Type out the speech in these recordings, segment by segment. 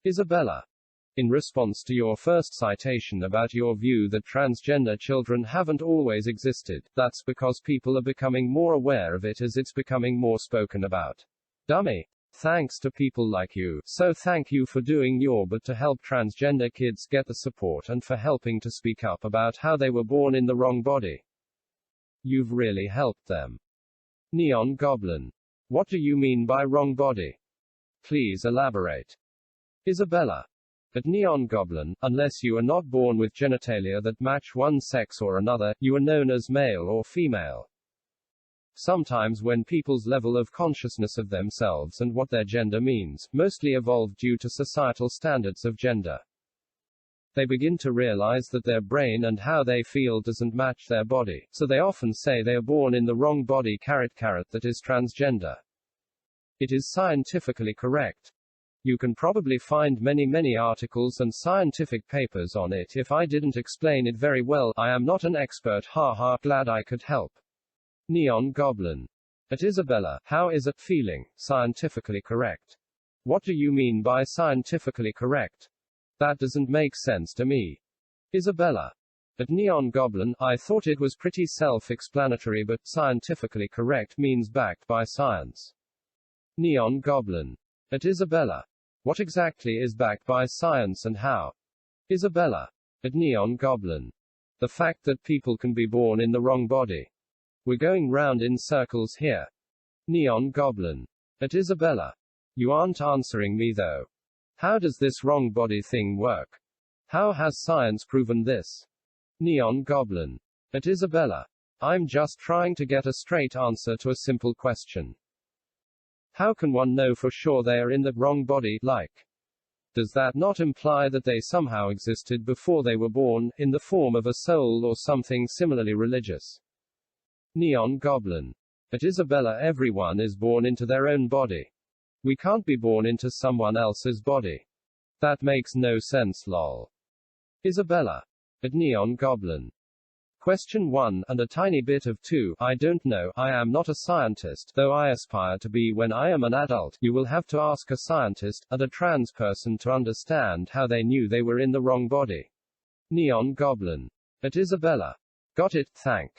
Isabella. In response to your first citation about your view that transgender children haven't always existed, that's because people are becoming more aware of it as it's becoming more spoken about. Dummy. Thanks to people like you, so thank you for doing your bit to help transgender kids get the support and for helping to speak up about how they were born in the wrong body. You've really helped them. Neon Goblin. What do you mean by wrong body? Please elaborate. Isabella. At Neon Goblin, unless you are not born with genitalia that match one sex or another, you are known as male or female. Sometimes when people's level of consciousness of themselves and what their gender means, mostly evolved due to societal standards of gender, they begin to realize that their brain and how they feel doesn't match their body, so they often say they are born in the wrong body .. that is transgender. It is scientifically correct. You can probably find many articles and scientific papers on it if I didn't explain it very well. I am not an expert, haha, glad I could help. Neon Goblin. At Isabella, how is it feeling, scientifically correct? What do you mean by scientifically correct? That doesn't make sense to me. Isabella. At Neon Goblin, I thought it was pretty self-explanatory, but scientifically correct means backed by science. Neon Goblin. At Isabella. What exactly is backed by science and how? Isabella. At Neon Goblin. The fact that people can be born in the wrong body. We're going round in circles here. Neon Goblin. At Isabella. You aren't answering me though. How does this wrong body thing work? How has science proven this? Neon Goblin. At Isabella. I'm just trying to get a straight answer to a simple question. How can one know for sure they are in the wrong body, like? Does that not imply that they somehow existed before they were born, in the form of a soul or something similarly religious? Neon Goblin. At Isabella, everyone is born into their own body. We can't be born into someone else's body. That makes no sense, lol. Isabella. At Neon Goblin. Question 1, and a tiny bit of 2, I don't know, I am not a scientist, though I aspire to be when I am an adult. You will have to ask a scientist, and a trans person to understand how they knew they were in the wrong body. Neon Goblin. At Isabella. Got it, thank.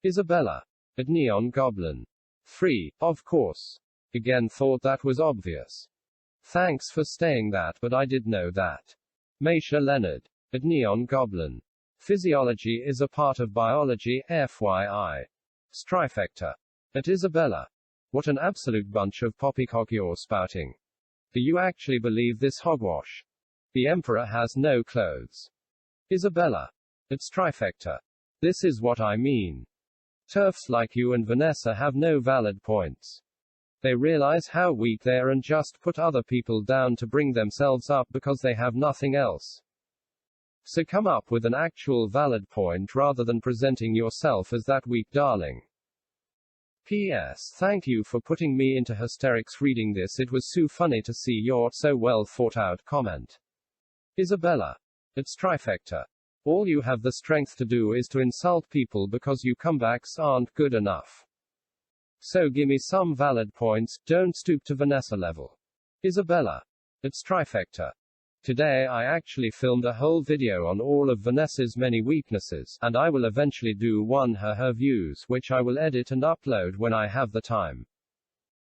Isabella. At Neon Goblin. 3, of course. Again, thought that was obvious. Thanks for saying that, but I did know that. Maisha Leonard. At Neon Goblin. Physiology is a part of biology, FYI. Strifector. At Isabella. What an absolute bunch of poppycock you're spouting. Do you actually believe this hogwash? The Emperor has no clothes. Isabella. At Strifector. This is what I mean. TERFs like you and Vanessa have no valid points. They realize how weak they are and just put other people down to bring themselves up because they have nothing else. So come up with an actual valid point rather than presenting yourself as that weak darling. P.S. Thank you for putting me into hysterics reading this. It was so funny to see your so well thought out comment. Isabella. At Strifector. All you have the strength to do is to insult people because you comebacks aren't good enough. So gimme some valid points, don't stoop to Vanessa level. Isabella. At Strifector. Today I actually filmed a whole video on all of Vanessa's many weaknesses, and I will eventually do one her views, which I will edit and upload when I have the time.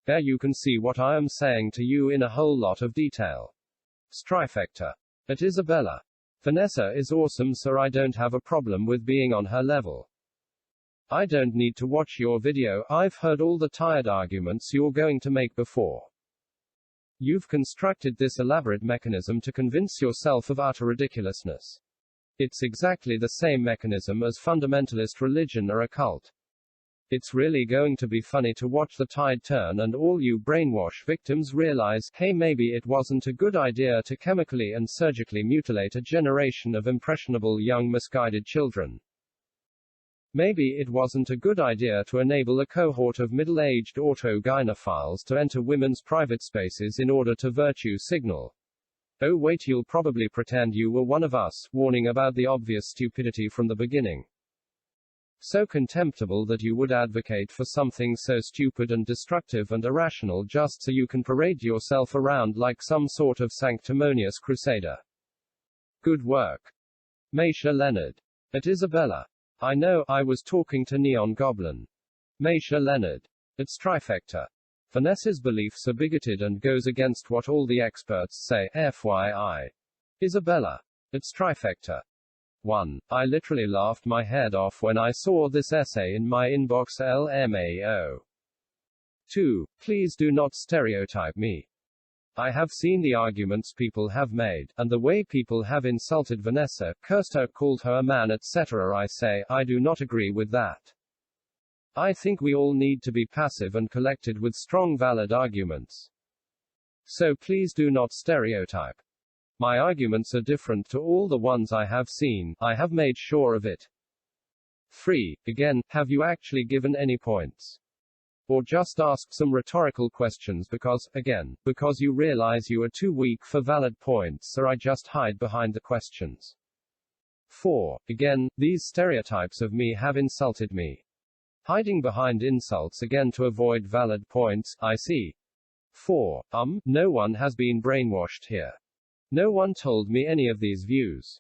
There you can see what I am saying to you in a whole lot of detail. Strifector. At Isabella. Vanessa is awesome, so I don't have a problem with being on her level. I don't need to watch your video, I've heard all the tired arguments you're going to make before. You've constructed this elaborate mechanism to convince yourself of utter ridiculousness. It's exactly the same mechanism as fundamentalist religion or a cult. It's really going to be funny to watch the tide turn and all you brainwash victims realize, hey, maybe it wasn't a good idea to chemically and surgically mutilate a generation of impressionable young misguided children. Maybe it wasn't a good idea to enable a cohort of middle-aged autogynephiles to enter women's private spaces in order to virtue signal. Oh wait, you'll probably pretend you were one of us, warning about the obvious stupidity from the beginning. So contemptible that you would advocate for something so stupid and destructive and irrational just so you can parade yourself around like some sort of sanctimonious crusader. Good work. Maisha Leonard. At Isabella. I know, I was talking to Neon Goblin. Maisha Leonard. It's trifecta. Vanessa's beliefs are bigoted and goes against what all the experts say, FYI. Isabella. It's trifecta. 1. I literally laughed my head off when I saw this essay in my inbox LMAO. 2. Please do not stereotype me. I have seen the arguments people have made, and the way people have insulted Vanessa, cursed her, called her a man, etc. I say, I do not agree with that. I think we all need to be passive and collected with strong valid arguments. So please do not stereotype. My arguments are different to all the ones I have seen, I have made sure of it. 3. Again, have you actually given any points? Or just ask some rhetorical questions because you realize you are too weak for valid points, or I just hide behind the questions. 4. Again, these stereotypes of me have insulted me. Hiding behind insults again to avoid valid points, I see. 4. No one has been brainwashed here. No one told me any of these views.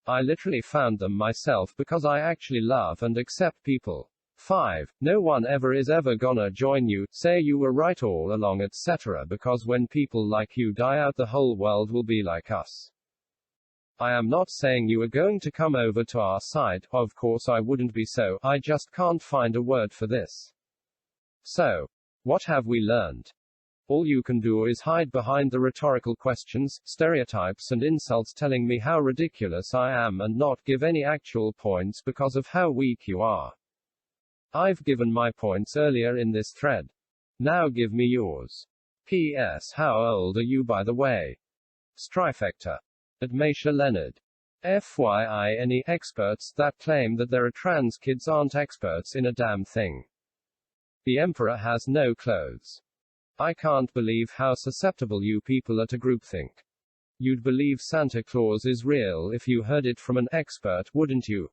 I literally found them myself because I actually love and accept people. 5. No one ever is ever gonna join you, say you were right all along, etc. because when people like you die out, the whole world will be like us. I am not saying you are going to come over to our side, of course I wouldn't be, so I just can't find a word for this. So, what have we learned? All you can do is hide behind the rhetorical questions, stereotypes and insults telling me how ridiculous I am and not give any actual points because of how weak you are. I've given my points earlier in this thread. Now give me yours. P.S. How old are you, by the way? Strifecta. At Maisha Leonard. FYI, any experts that claim that there are trans kids aren't experts in a damn thing. The Emperor has no clothes. I can't believe how susceptible you people are to groupthink. You'd believe Santa Claus is real if you heard it from an expert, wouldn't you?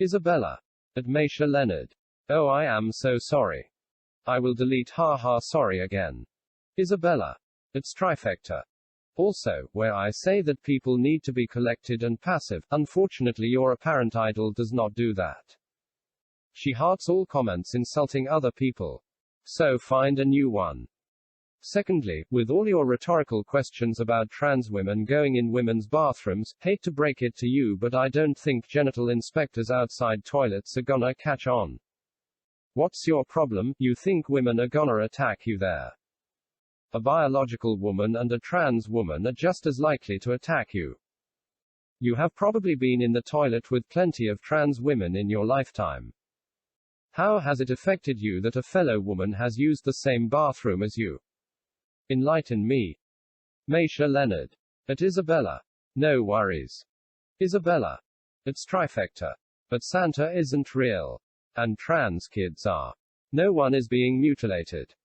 Isabella. At Maisha Leonard. Oh, I am so sorry. I will delete haha sorry again. Isabella. It's trifecta. Also, where I say that people need to be collected and passive, unfortunately your apparent idol does not do that. She hearts all comments insulting other people. So find a new one. Secondly, with all your rhetorical questions about trans women going in women's bathrooms, hate to break it to you, but I don't think genital inspectors outside toilets are gonna catch on. What's your problem? You think women are gonna attack you there? A biological woman and a trans woman are just as likely to attack you. You have probably been in the toilet with plenty of trans women in your lifetime. How has it affected you that a fellow woman has used the same bathroom as you? Enlighten me. Maisha Leonard. At Isabella. No worries. Isabella. It's trifecta. But Santa isn't real. And trans kids are. No one is being mutilated.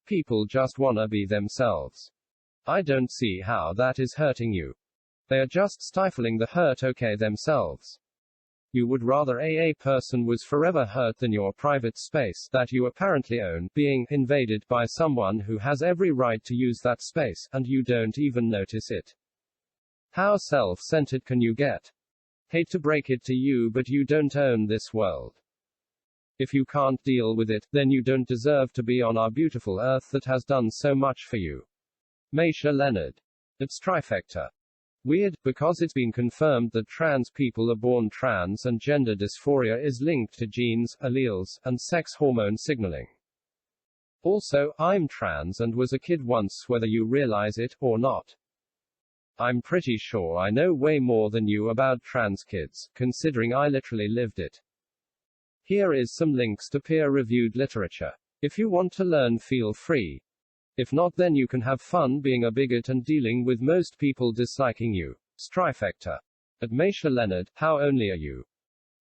People just wanna be themselves. I don't see how that is hurting you. They are just stifling the hurt themselves. You would rather a person was forever hurt than your private space, that you apparently own, being invaded by someone who has every right to use that space, and you don't even notice it. How self-centered can you get? Hate to break it to you, but you don't own this world. If you can't deal with it, then you don't deserve to be on our beautiful earth that has done so much for you. Maisha Leonard. It's trifecta. Weird, because it's been confirmed that trans people are born trans and gender dysphoria is linked to genes, alleles, and sex hormone signaling. Also, I'm trans and was a kid once, whether you realize it or not. I'm pretty sure I know way more than you about trans kids, considering I literally lived it. Here is some links to peer-reviewed literature. If you want to learn, feel free. If not, then you can have fun being a bigot and dealing with most people disliking you. Strifecta. At Maisha Leonard, how only are you?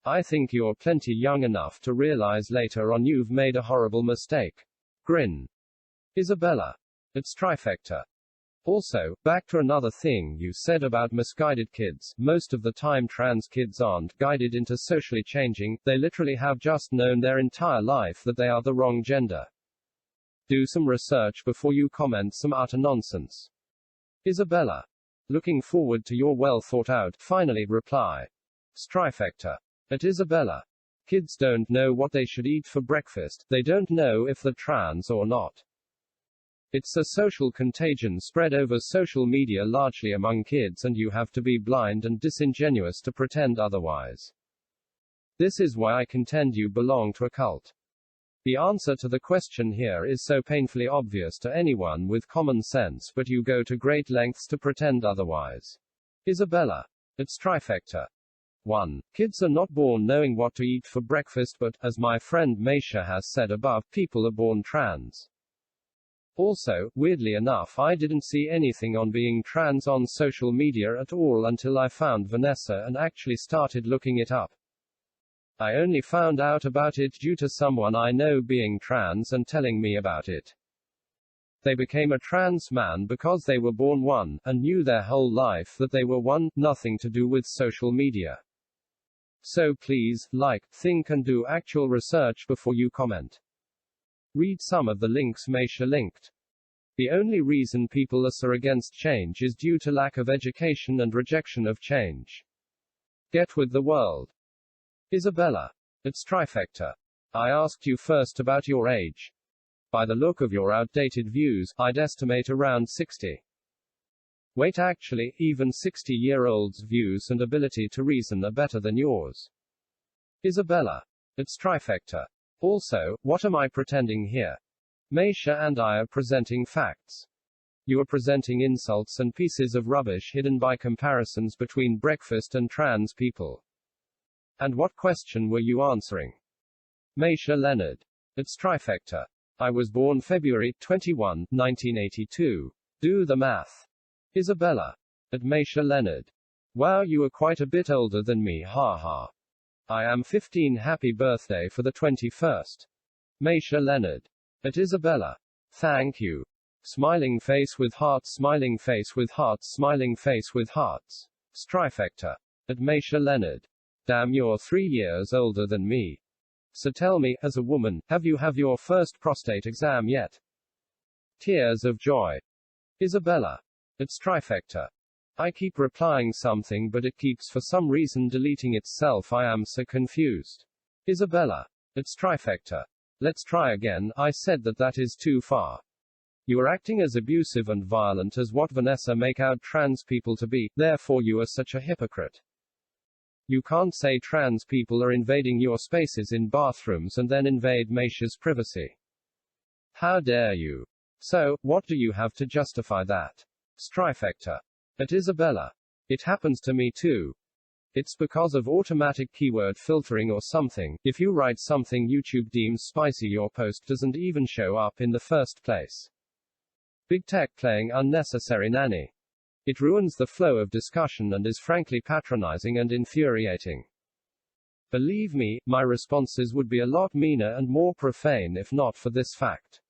I think you're plenty young enough to realize later on you've made a horrible mistake. Grin. Isabella. At Strifecta. Also, back to another thing you said about misguided kids. Most of the time trans kids aren't guided into socially changing, they literally have just known their entire life that they are the wrong gender. Do some research before you comment some utter nonsense. Isabella. Looking forward to your well thought out, finally, reply. Strifector. At Isabella. Kids don't know what they should eat for breakfast, they don't know if they're trans or not. It's a social contagion spread over social media largely among kids, and you have to be blind and disingenuous to pretend otherwise. This is why I contend you belong to a cult. The answer to the question here is so painfully obvious to anyone with common sense, but you go to great lengths to pretend otherwise. Isabella. At Strifector. 1. Kids are not born knowing what to eat for breakfast, but, as my friend Meisha has said above, people are born trans. Also, weirdly enough, I didn't see anything on being trans on social media at all until I found Vanessa and actually started looking it up. I only found out about it due to someone I know being trans and telling me about it. They became a trans man because they were born one, and knew their whole life that they were one, nothing to do with social media. So please, think and do actual research before you comment. Read some of the links Meisha linked. The only reason people are so against change is due to lack of education and rejection of change. Get with the world. Isabella. At Strifector. I asked you first about your age. By the look of your outdated views, I'd estimate around 60. Wait, actually, even 60-year-olds' views and ability to reason are better than yours. Isabella. At Strifector. Also, what am I pretending here? Meisha and I are presenting facts. You are presenting insults and pieces of rubbish hidden by comparisons between breakfast and trans people. And what question were you answering? Meisha Leonard. At Strifector. I was born February 21, 1982. Do the math. Isabella. At Meisha Leonard. Wow, you are quite a bit older than me, haha. I am 15. Happy birthday for the 21st. Meisha Leonard. At Isabella. Thank you. Smiling face with hearts, smiling face with hearts, smiling face with hearts. Strifector. At Meisha Leonard. Damn, you're 3 years older than me. So tell me, as a woman, have you your first prostate exam yet? Tears of joy. Isabella. At Strifector. I keep replying something but it keeps for some reason deleting itself. I am so confused. Isabella. At Strifector. Let's try again. I said that is too far. You are acting as abusive and violent as what Vanessa make out trans people to be, therefore you are such a hypocrite. You can't say trans people are invading your spaces in bathrooms and then invade Meisha's privacy. How dare you? So, what do you have to justify that? Strifector. At Isabella. It happens to me too. It's because of automatic keyword filtering or something. If you write something YouTube deems spicy, your post doesn't even show up in the first place. Big tech playing unnecessary nanny. It ruins the flow of discussion and is frankly patronizing and infuriating. Believe me, my responses would be a lot meaner and more profane if not for this fact.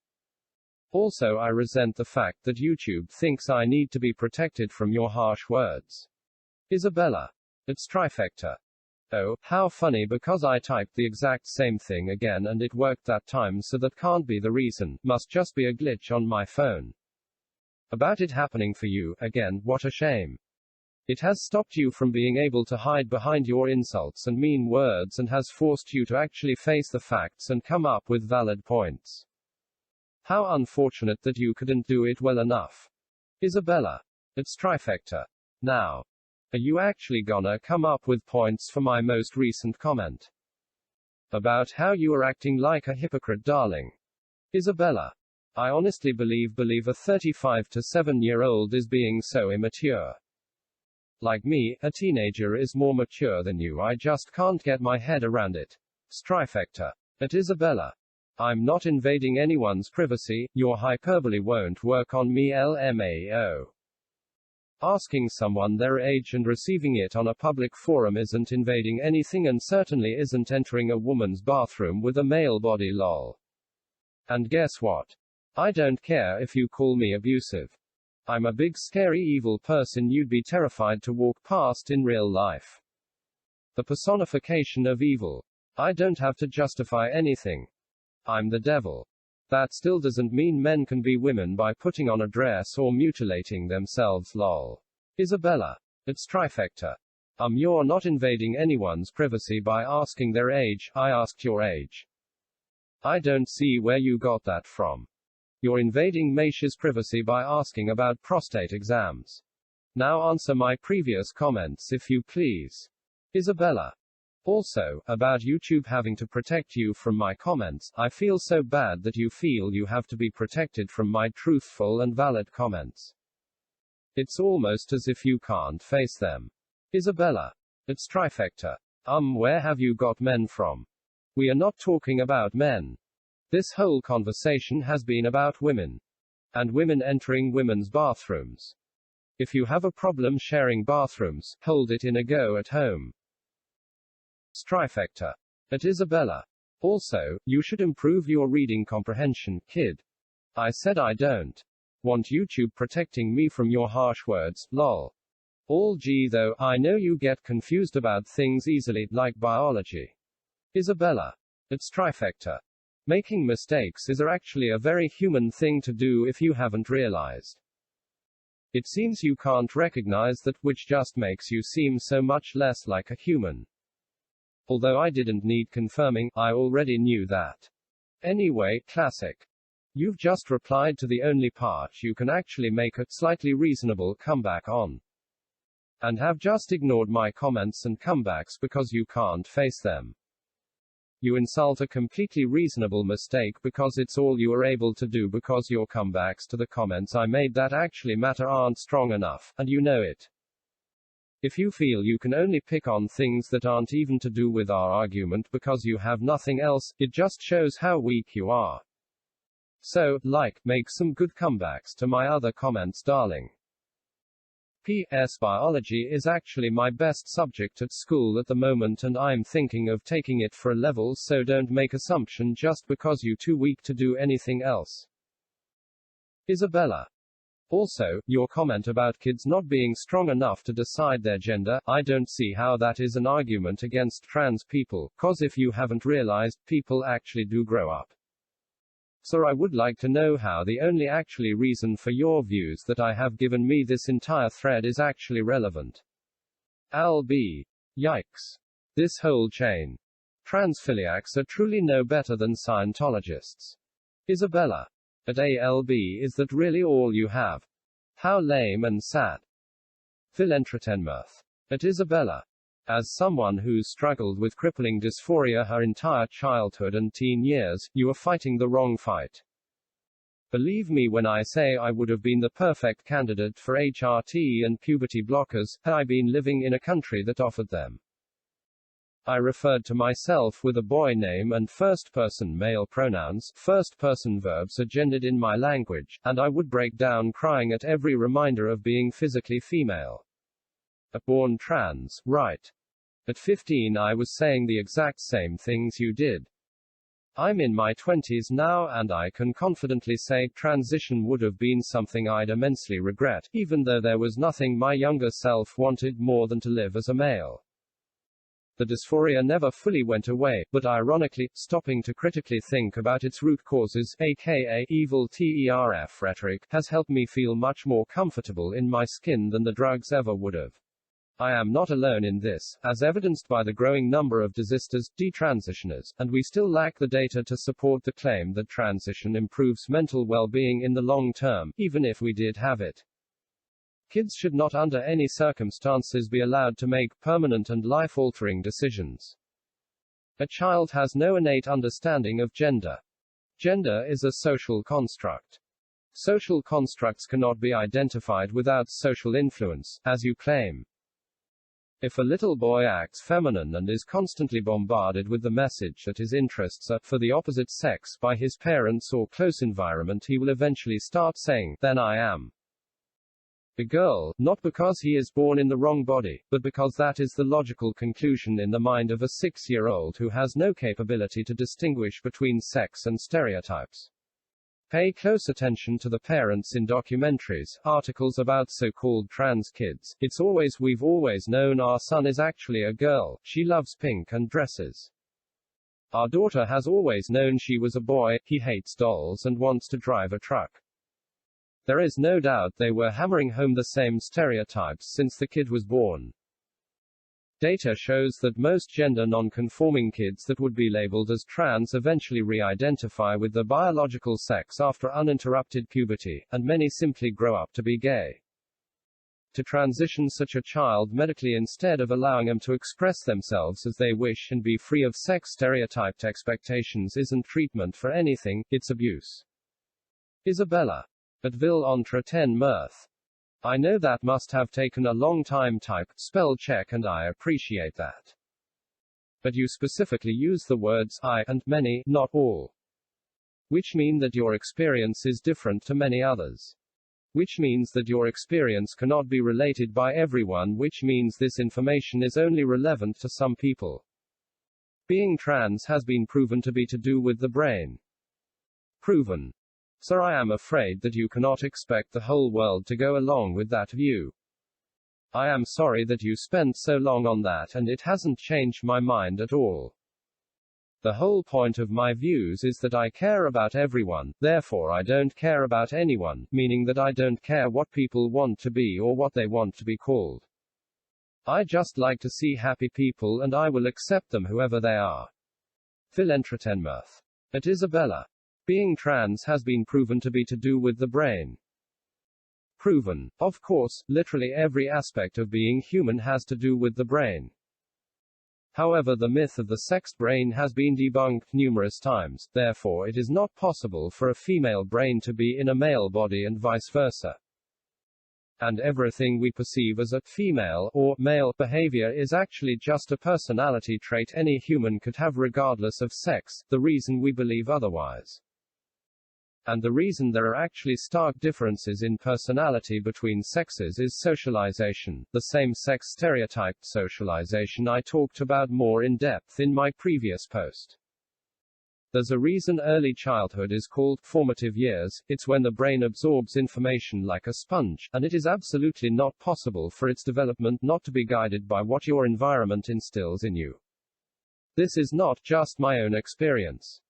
Also, I resent the fact that YouTube thinks I need to be protected from your harsh words. Isabella. At Strifector. Oh, how funny, because I typed the exact same thing again and it worked that time, so that can't be the reason, must just be a glitch on my phone. About it happening for you, again, what a shame. It has stopped you from being able to hide behind your insults and mean words and has forced you to actually face the facts and come up with valid points. How unfortunate that you couldn't do it well enough. Isabella. At Strifector. Now. Are you actually gonna come up with points for my most recent comment? About how you are acting like a hypocrite, darling. Isabella. I honestly believe a 35 to 7-year-old is being so immature. Like me, a teenager is more mature than you, I just can't get my head around it. Strifector. At Isabella. I'm not invading anyone's privacy, your hyperbole won't work on me, LMAO. Asking someone their age and receiving it on a public forum isn't invading anything and certainly isn't entering a woman's bathroom with a male body, lol. And guess what? I don't care if you call me abusive. I'm a big scary evil person you'd be terrified to walk past in real life. The personification of evil. I don't have to justify anything. I'm the devil. That still doesn't mean men can be women by putting on a dress or mutilating themselves, lol. Isabella. It's trifecta. You're not invading anyone's privacy by asking their age, I asked your age. I don't see where you got that from. You're invading Maisha's privacy by asking about prostate exams. Now answer my previous comments if you please. Isabella. Also, about YouTube having to protect you from my comments, I feel so bad that you feel you have to be protected from my truthful and valid comments. It's almost as if you can't face them. Isabella. It's trifecta. Where have you got men from? We are not talking about men. This whole conversation has been about women. And women entering women's bathrooms. If you have a problem sharing bathrooms, hold it in a go at home. Trifecta. At Isabella. Also, you should improve your reading comprehension, kid. I said I don't want YouTube protecting me from your harsh words, lol. All G though, I know you get confused about things easily, like biology. Isabella. It's trifecta. Making mistakes is actually a very human thing to do if you haven't realized. It seems you can't recognize that, which just makes you seem so much less like a human. Although I didn't need confirming, I already knew that. Anyway, classic. You've just replied to the only part you can actually make a slightly reasonable comeback on. And have just ignored my comments and comebacks because you can't face them. You insult a completely reasonable mistake because it's all you are able to do because your comebacks to the comments I made that actually matter aren't strong enough, and you know it. If you feel you can only pick on things that aren't even to do with our argument because you have nothing else, it just shows how weak you are. So, make some good comebacks to my other comments, darling. P.S. Biology is actually my best subject at school at the moment and I'm thinking of taking it for a level, so don't make assumption just because you're too weak to do anything else. Isabella. Also, your comment about kids not being strong enough to decide their gender, I don't see how that is an argument against trans people, cause if you haven't realized, people actually do grow up. So I would like to know how the only actually reason for your views that I have given me this entire thread is actually relevant. Al-B. Yikes. This whole chain. Transphiliacs are truly no better than Scientologists. Isabella. At ALB, is that really all you have? How lame and sad. Philentratenmirth. At Isabella. As someone who's struggled with crippling dysphoria her entire childhood and teen years, you are fighting the wrong fight. Believe me when I say I would have been the perfect candidate for HRT and puberty blockers, had I been living in a country that offered them. I referred to myself with a boy name and first-person male pronouns, first-person verbs are gendered in my language, and I would break down crying at every reminder of being physically female. Born trans, right. At 15 I was saying the exact same things you did. I'm in my 20s now and I can confidently say transition would have been something I'd immensely regret, even though there was nothing my younger self wanted more than to live as a male. The dysphoria never fully went away, but ironically, stopping to critically think about its root causes, aka evil TERF rhetoric, has helped me feel much more comfortable in my skin than the drugs ever would have. I am not alone in this, as evidenced by the growing number of desisters, detransitioners, and we still lack the data to support the claim that transition improves mental well-being in the long term, even if we did have it. Kids should not under any circumstances be allowed to make permanent and life-altering decisions. A child has no innate understanding of gender. Gender is a social construct. Social constructs cannot be identified without social influence, as you claim. If a little boy acts feminine and is constantly bombarded with the message that his interests are for the opposite sex by his parents or close environment, he will eventually start saying, "Then I am a girl," not because he is born in the wrong body, but because that is the logical conclusion in the mind of a 6-year-old who has no capability to distinguish between sex and stereotypes. Pay close attention to the parents in documentaries, articles about so-called trans kids. It's always "we've always known our son is actually a girl, she loves pink and dresses. Our daughter has always known she was a boy, he hates dolls and wants to drive a truck." There is no doubt they were hammering home the same stereotypes since the kid was born. Data shows that most gender non-conforming kids that would be labeled as trans eventually re-identify with their biological sex after uninterrupted puberty, and many simply grow up to be gay. To transition such a child medically instead of allowing them to express themselves as they wish and be free of sex stereotyped expectations isn't treatment for anything, it's abuse. Isabella. At Ville entre 10 mirth. I know that must have taken a long time. Type, spell check, and I appreciate that. But you specifically use the words I and many, not all. Which mean that your experience is different to many others. Which means that your experience cannot be related by everyone, which means this information is only relevant to some people. Being trans has been proven to be to do with the brain. Proven. Sir, I am afraid that you cannot expect the whole world to go along with that view. I am sorry that you spent so long on that and it hasn't changed my mind at all. The whole point of my views is that I care about everyone, therefore I don't care about anyone, meaning that I don't care what people want to be or what they want to be called. I just like to see happy people and I will accept them whoever they are. Phil Entretenmirth. At Isabella. Being trans has been proven to be to do with the brain. Proven. Of course, literally every aspect of being human has to do with the brain. However, the myth of the sexed brain has been debunked numerous times, therefore it is not possible for a female brain to be in a male body and vice versa. And everything we perceive as a female or male behavior is actually just a personality trait any human could have regardless of sex, the reason we believe otherwise. And the reason there are actually stark differences in personality between sexes is socialization, the same-sex stereotyped socialization I talked about more in depth in my previous post. There's a reason early childhood is called formative years. It's when the brain absorbs information like a sponge, and it is absolutely not possible for its development not to be guided by what your environment instills in you. This is not just my own experience.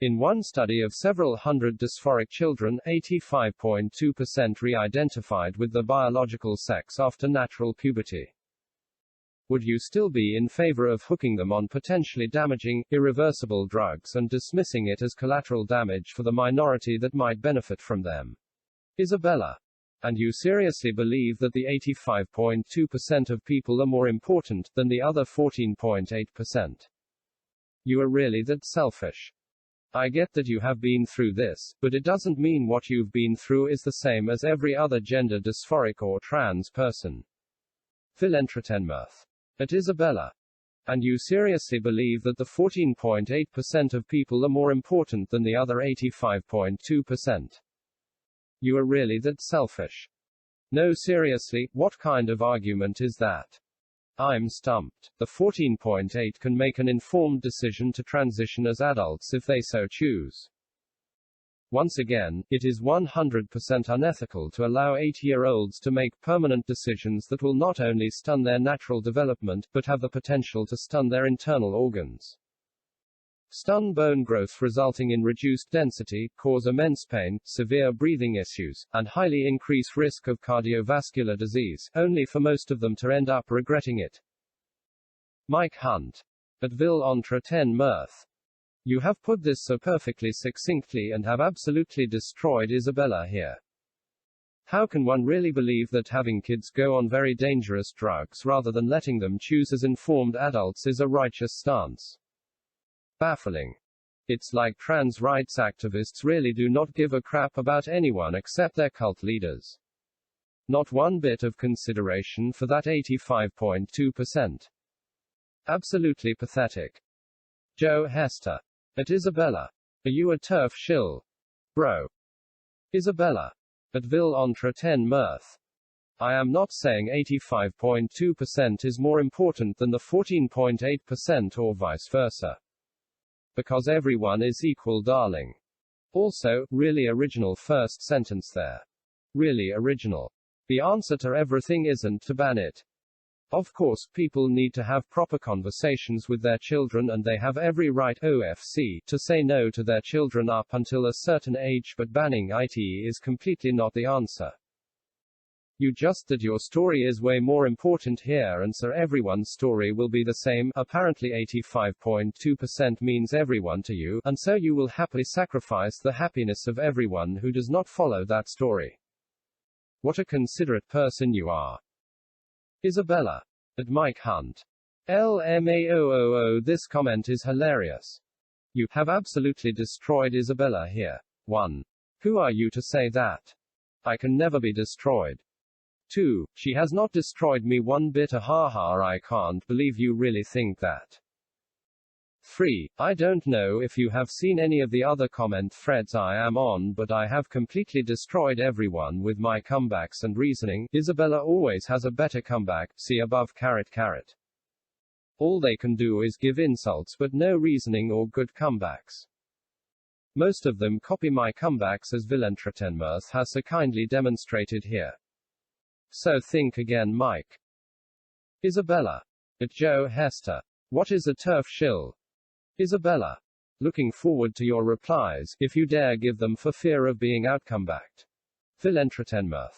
In one study of several hundred dysphoric children, 85.2% re-identified with their biological sex after natural puberty. Would you still be in favor of hooking them on potentially damaging, irreversible drugs and dismissing it as collateral damage for the minority that might benefit from them? Isabella. And you seriously believe that the 85.2% of people are more important than the other 14.8%? You are really that selfish? I get that you have been through this, but it doesn't mean what you've been through is the same as every other gender dysphoric or trans person. Phil Entretenmirth. At Isabella. And you seriously believe that the 14.8% of people are more important than the other 85.2%? You are really that selfish? No, seriously, what kind of argument is that? I'm stumped. The 14.8 can make an informed decision to transition as adults if they so choose. Once again, it is 100% unethical to allow 8-year-olds to make permanent decisions that will not only stun their natural development, but have the potential to stun their internal organs. Stun bone growth resulting in reduced density, cause immense pain, severe breathing issues, and highly increase risk of cardiovascular disease, only for most of them to end up regretting it. Mike Hunt. At Ville entre 10 mirth. You have put this so perfectly succinctly and have absolutely destroyed Isabella here. How can one really believe that having kids go on very dangerous drugs rather than letting them choose as informed adults is a righteous stance? Baffling. It's like trans rights activists really do not give a crap about anyone except their cult leaders. Not one bit of consideration for that 85.2%. Absolutely pathetic. Joe Hester. At Isabella. Are you a turf shill? Bro. Isabella. At Ville entre 10 mirth. I am not saying 85.2% is more important than the 14.8% or vice versa. Because everyone is equal, darling. Also, really original first sentence there. Really original. The answer to everything isn't to ban it. Of course, people need to have proper conversations with their children and they have every right, OFC, to say no to their children up until a certain age, but banning it is completely not the answer. You just that your story is way more important here, and so everyone's story will be the same. Apparently 85.2% means everyone to you, and so you will happily sacrifice the happiness of everyone who does not follow that story. What a considerate person you are. Isabella. At Mike Hunt. LMAOOO. This comment is hilarious. You have absolutely destroyed Isabella here. 1. Who are you to say that? I can never be destroyed. 2. She has not destroyed me one bit. Haha, I can't believe you really think that. 3. I don't know if you have seen any of the other comment threads I am on, but I have completely destroyed everyone with my comebacks and reasoning. Isabella always has a better comeback, see above. All they can do is give insults but no reasoning or good comebacks. Most of them copy my comebacks, as Vanessa has so kindly demonstrated here. So think again, Mike. Isabella. At Joe Hester. What is a turf shill? Isabella. Looking forward to your replies, if you dare give them, for fear of being outcomebacked. Vanessa.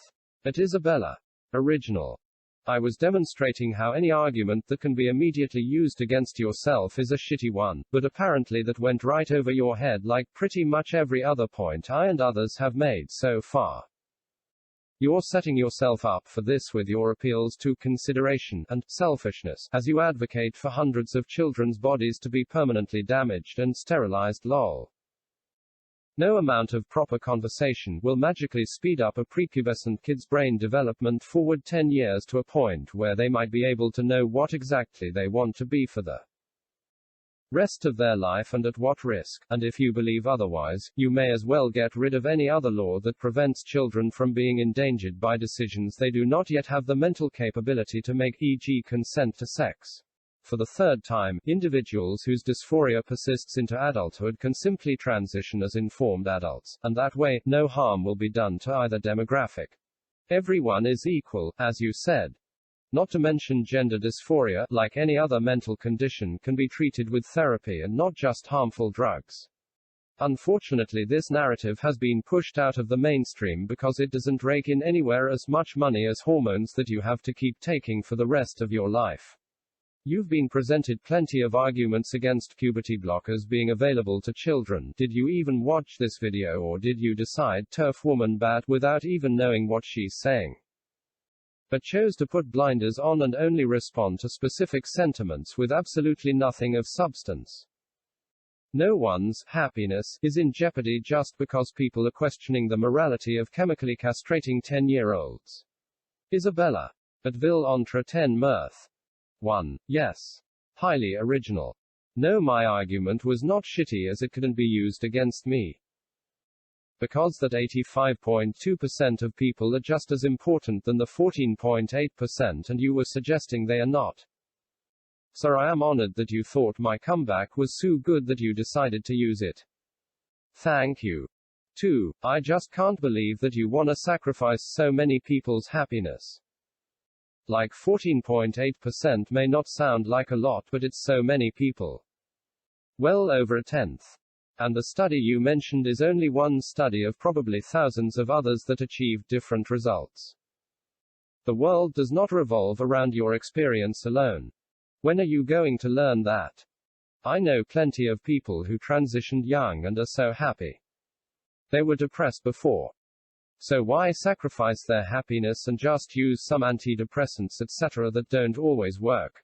At Isabella. Original. I was demonstrating how any argument that can be immediately used against yourself is a shitty one, but apparently that went right over your head like pretty much every other point I and others have made so far. You're setting yourself up for this with your appeals to consideration and selfishness, as you advocate for hundreds of children's bodies to be permanently damaged and sterilized. Lol. No amount of proper conversation will magically speed up a prepubescent kid's brain development forward 10 years to a point where they might be able to know what exactly they want to be for the rest of their life and at what risk, and if you believe otherwise, you may as well get rid of any other law that prevents children from being endangered by decisions they do not yet have the mental capability to make, e.g. consent to sex. For the third time, individuals whose dysphoria persists into adulthood can simply transition as informed adults, and that way, no harm will be done to either demographic. Everyone is equal, as you said. Not to mention gender dysphoria, like any other mental condition, can be treated with therapy and not just harmful drugs. Unfortunately, this narrative has been pushed out of the mainstream because it doesn't rake in anywhere as much money as hormones that you have to keep taking for the rest of your life. You've been presented plenty of arguments against puberty blockers being available to children. Did you even watch this video, or did you decide turf woman bad without even knowing what she's saying? But chose to put blinders on and only respond to specific sentiments with absolutely nothing of substance. No one's happiness is in jeopardy just because people are questioning the morality of chemically castrating 10-year-olds. Isabella. At Ville entre 10 mirth. 1. Yes. Highly original. No, my argument was not shitty as it couldn't be used against me. Because that 85.2% of people are just as important than the 14.8%, and you were suggesting they are not. Sir, I am honored that you thought my comeback was so good that you decided to use it. Thank you. 2. I just can't believe that you wanna sacrifice so many people's happiness. Like 14.8% may not sound like a lot, but it's so many people. Well over a tenth. And the study you mentioned is only one study of probably thousands of others that achieved different results. The world does not revolve around your experience alone. When are you going to learn that? I know plenty of people who transitioned young and are so happy. They were depressed before. So why sacrifice their happiness and just use some antidepressants etc. that don't always work?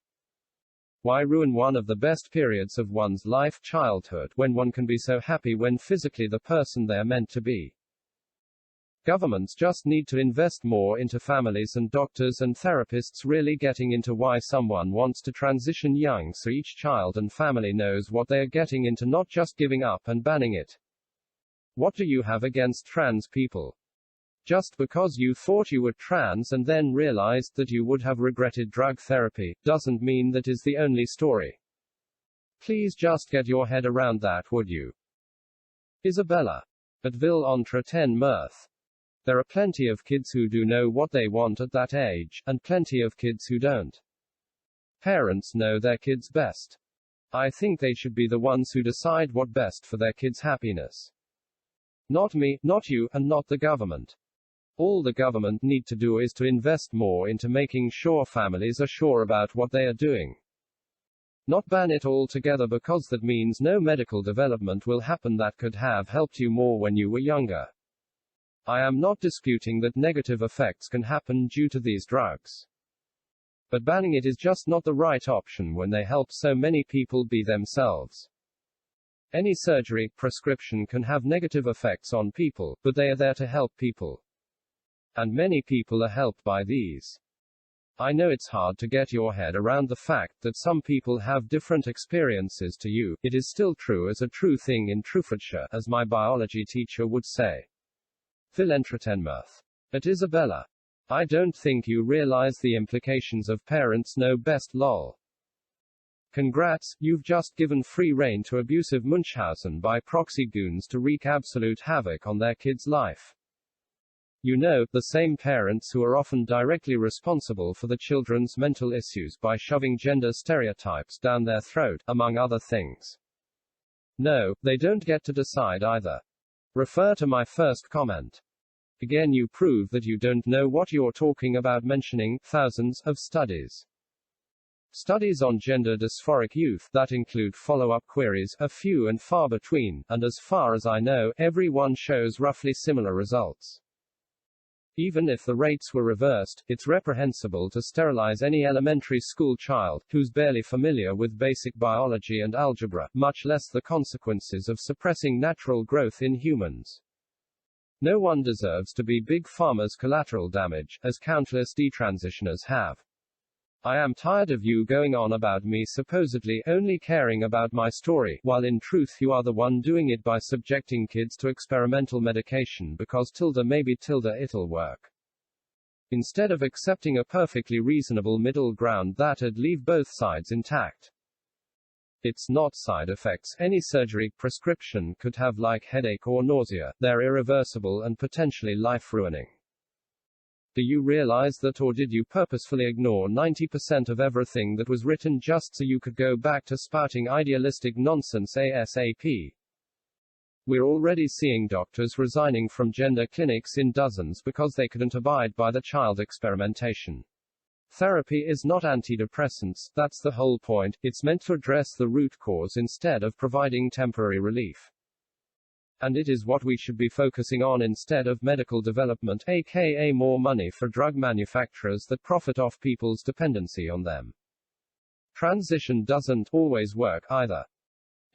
Why ruin one of the best periods of one's life, childhood, when one can be so happy when physically the person they are meant to be? Governments just need to invest more into families and doctors and therapists really getting into why someone wants to transition young, so each child and family knows what they are getting into, not just giving up and banning it. What do you have against trans people? Just because you thought you were trans and then realized that you would have regretted drug therapy, doesn't mean that is the only story. Please just get your head around that, would you? Isabella. At Ville entre ten mirth. There are plenty of kids who do know what they want at that age, and plenty of kids who don't. Parents know their kids best. I think they should be the ones who decide what best for their kids' happiness. Not me, not you, and not the government. All the government need to do is to invest more into making sure families are sure about what they are doing. Not ban it altogether, because that means no medical development will happen that could have helped you more when you were younger. I am not disputing that negative effects can happen due to these drugs. But banning it is just not the right option when they help so many people be themselves. Any surgery, prescription can have negative effects on people, but they are there to help people. And many people are helped by these. I know it's hard to get your head around the fact that some people have different experiences to you. It is still true as a true thing in Truefordshire, as my biology teacher would say. Phil Entretenmirth. At Isabella. I don't think you realize the implications of parents know best lol. Congrats, you've just given free rein to abusive Munchausen by proxy goons to wreak absolute havoc on their kid's life. You know, the same parents who are often directly responsible for the children's mental issues by shoving gender stereotypes down their throat, among other things. No, they don't get to decide either. Refer to my first comment. Again, you prove that you don't know what you're talking about mentioning thousands of studies. Studies on gender dysphoric youth that include follow-up queries are few and far between, and as far as I know, every one shows roughly similar results. Even if the rates were reversed, it's reprehensible to sterilize any elementary school child who's barely familiar with basic biology and algebra, much less the consequences of suppressing natural growth in humans. No one deserves to be Big Pharma's collateral damage, as countless detransitioners have. I am tired of you going on about me supposedly only caring about my story, while in truth you are the one doing it by subjecting kids to experimental medication because maybe it'll work. Instead of accepting a perfectly reasonable middle ground that'd leave both sides intact. It's not side effects any surgery prescription could have, like headache or nausea. They're irreversible and potentially life-ruining. Do you realize that, or did you purposefully ignore 90% of everything that was written just so you could go back to spouting idealistic nonsense ASAP? We're already seeing doctors resigning from gender clinics in dozens because they couldn't abide by the child experimentation. Therapy is not antidepressants, that's the whole point. It's meant to address the root cause instead of providing temporary relief. And it is what we should be focusing on instead of medical development, aka more money for drug manufacturers that profit off people's dependency on them. Transition doesn't always work either.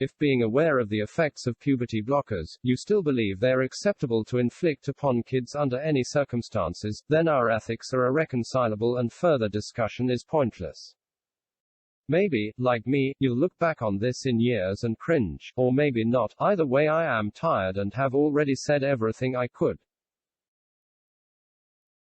If being aware of the effects of puberty blockers, you still believe they're acceptable to inflict upon kids under any circumstances, then our ethics are irreconcilable and further discussion is pointless. Maybe, like me, you'll look back on this in years and cringe, or maybe not. Either way, I am tired and have already said everything I could.